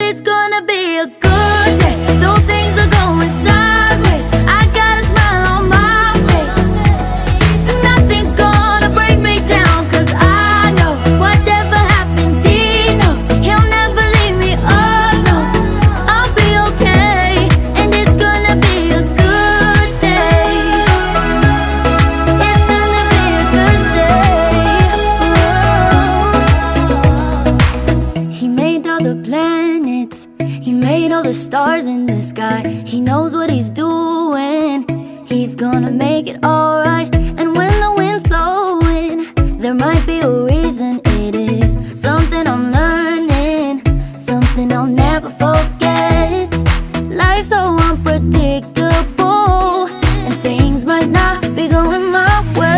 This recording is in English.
it's gonna be a good day. Though things are going sideways, I got a smile on my face. Nothing's gonna break me down, 'cause I know whatever happens, he knows he'll never leave me alone. I'll be okay, and it's gonna be a good day. It's gonna be a good day. He made all the planets, he made all the stars in the sky. He knows what he's doing, he's gonna make it alright. And when the wind's blowing, there might be